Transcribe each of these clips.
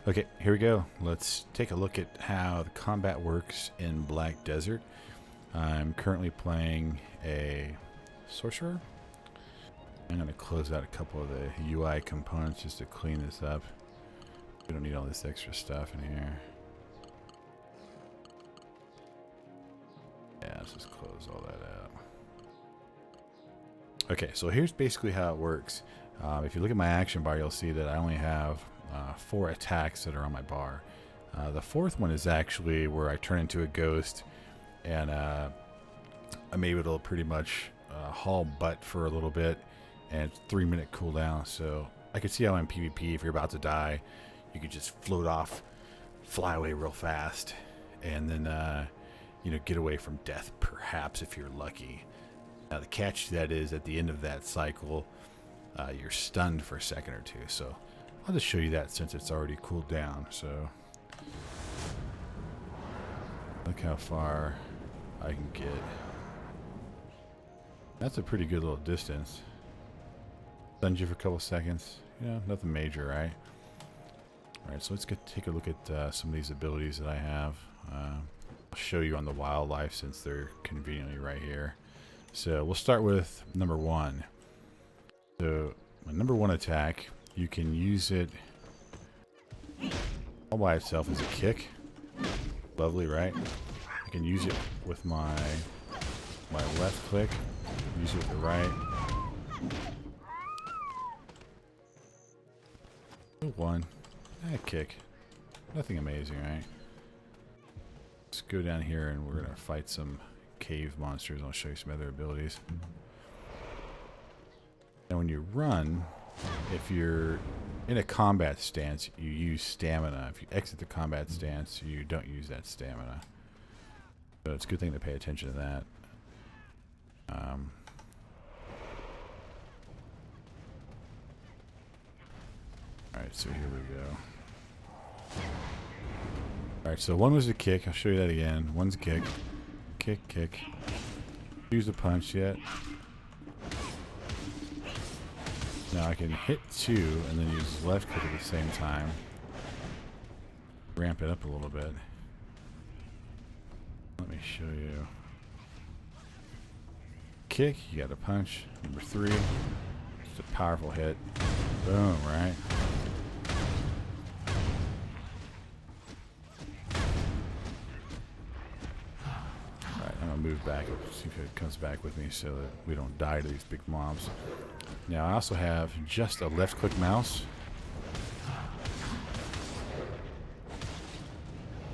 Okay, here we go. Let's take a look at how the combat works in Black Desert. I'm currently playing a sorcerer. I'm going to close out a couple of the UI components just to clean this up. We don't need all this extra stuff in here. Yeah, let's just close all that out. Okay, so here's basically how it works. If you look at my action bar, you'll see that I only have 4 attacks that are on my bar. The 4th one is actually where I turn into a ghost, and I'm able to pretty much haul butt for a little bit, and it's 3-minute cooldown. So I can see how in PvP, if you're about to die, you could just float off, fly away real fast, and then get away from death, perhaps, if you're lucky. Now the catch to that is at the end of that cycle, you're stunned for a second or two. So I'll just show you that since it's already cooled down. So look how far I can get. That's a pretty good little distance. Stuns you for a couple seconds. Nothing major, right? Alright, so let's take a look at some of these abilities that I have. I'll show you on the wildlife since they're conveniently right here. So we'll start with number 1. So my number 1 attack, you can use it all by itself as a kick. Lovely, right? I can use it with my left click, use it with the right. 1, and a kick. Nothing amazing, right? Let's go down here and we're gonna fight some cave monsters. I'll show you some other abilities. Now when you run, if you're in a combat stance, you use stamina. If you exit the combat stance, you don't use that stamina. So it's a good thing to pay attention to that. Alright, so here we go. Alright, so 1 was a kick. I'll show you that again. 1's a kick. Kick, kick. Use a punch yet. Now I can hit 2 and then use left click at the same time. Ramp it up a little bit. Let me show you. Kick, you got a punch. Number 3. It's a powerful hit. Boom, right? Move back, see if it comes back with me so that we don't die to these big mobs. Now I also have just a left click mouse.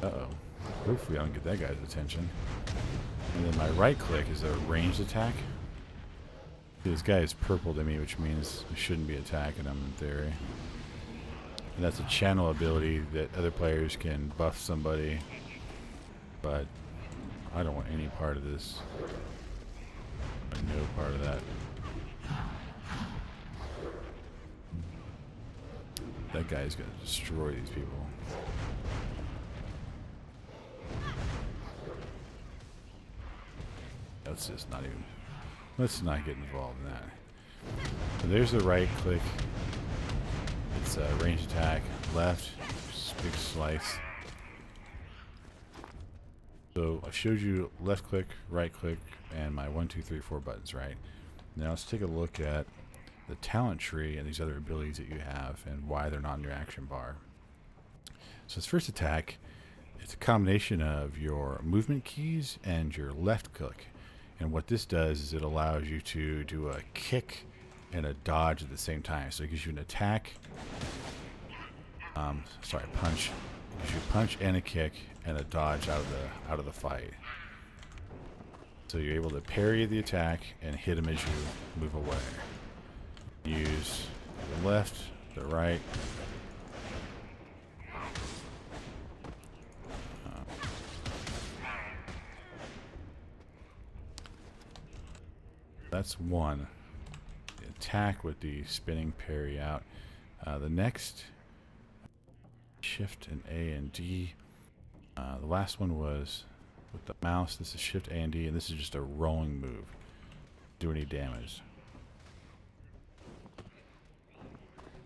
Uh-oh. Hopefully I don't get that guy's attention. And then my right click is a ranged attack. This guy is purple to me, which means I shouldn't be attacking him in theory. And that's a channel ability that other players can buff somebody, but I don't want any part of this. No part of that. That guy's gonna destroy these people. Let's just not even. Let's not get involved in that. So there's the right click. It's a range attack. Left, just big slice. So I showed you left click, right click, and my 1, 2, 3, 4 buttons, right? Now let's take a look at the talent tree and these other abilities that you have and why they're not in your action bar. So this first attack, it's a combination of your movement keys and your left click. And what this does is it allows you to do a kick and a dodge at the same time. So it gives you an attack, punch. It gives you a punch and a kick and a dodge out of the fight. So you're able to parry the attack and hit him as you move away. Use the left, the right. That's 1. The attack with the spinning parry out. The next, Shift and A and D. The last one was with the mouse. This is Shift A and D, and this is just a rolling move. Do any damage.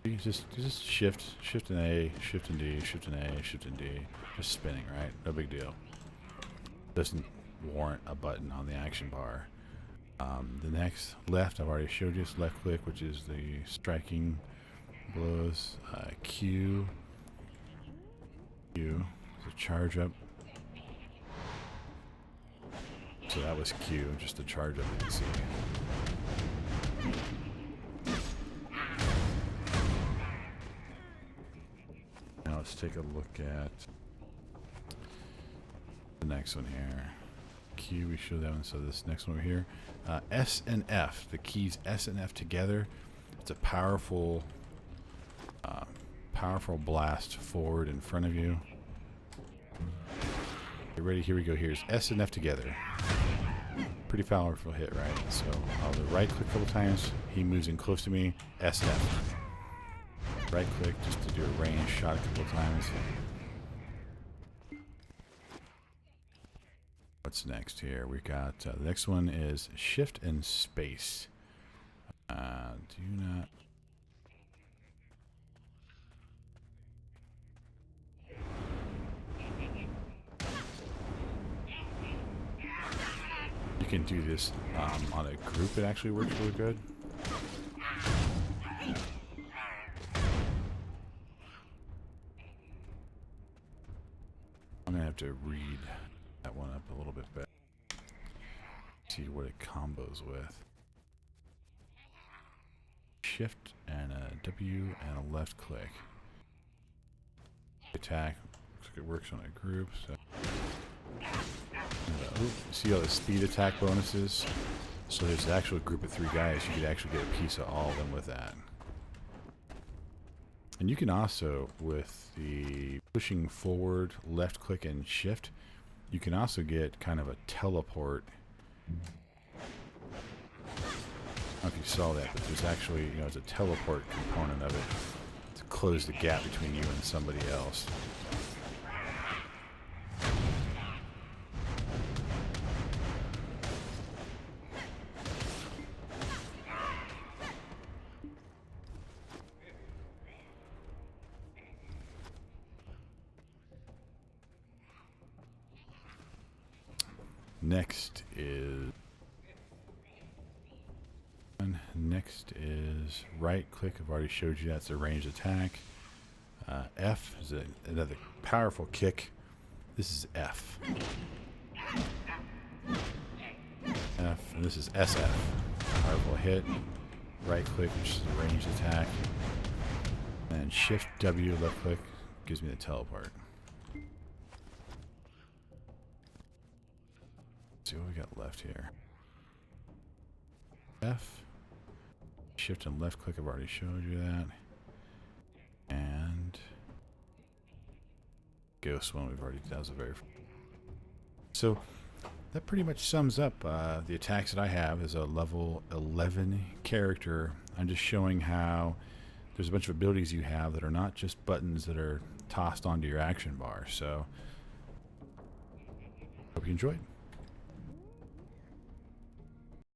You can just shift and A, shift and D, shift and A, shift and D. Just spinning, right? No big deal. Doesn't warrant a button on the action bar. The next left, I've already showed you. It's left click, which is the striking blows. Q. Q is a charge up. So that was Q, just a charge up, you can see. Now let's take a look at the next one here. Q, we showed that one, so this next one over here. S and F, the keys S and F together. It's a powerful blast forward in front of you. Get ready, here we go. Here's S and F together. Pretty powerful hit, right? So I'll do right click a couple times. He moves in close to me. S and F. Right click just to do a range shot a couple times. What's next here? We got the next one is shift and space. Do not. You can do this on a group. It actually works really good. I'm gonna have to read that one up a little bit better. See what it combos with. Shift and a W and a left click. Attack. Looks like it works on a group. So. See all the speed attack bonuses? So there's an actual group of 3 guys. You could actually get a piece of all of them with that. And you can also, with the pushing forward, left click and shift, you can also get kind of a teleport. I don't know if you saw that, but there's actually, it's a teleport component of it to close the gap between you and somebody else. Next is right click. I've already showed you that's a ranged attack. F is another powerful kick. This is F. F, and this is SF. Powerful hit. Right click, which is a ranged attack. And shift W, left click, gives me the teleport. Let's see what we got left here. F. Shift and left click, I've already showed you that. And ghost one, we've already done. That was a very. So that pretty much sums up the attacks that I have as a level 11 character. I'm just showing how there's a bunch of abilities you have that are not just buttons that are tossed onto your action bar. So hope you enjoyed.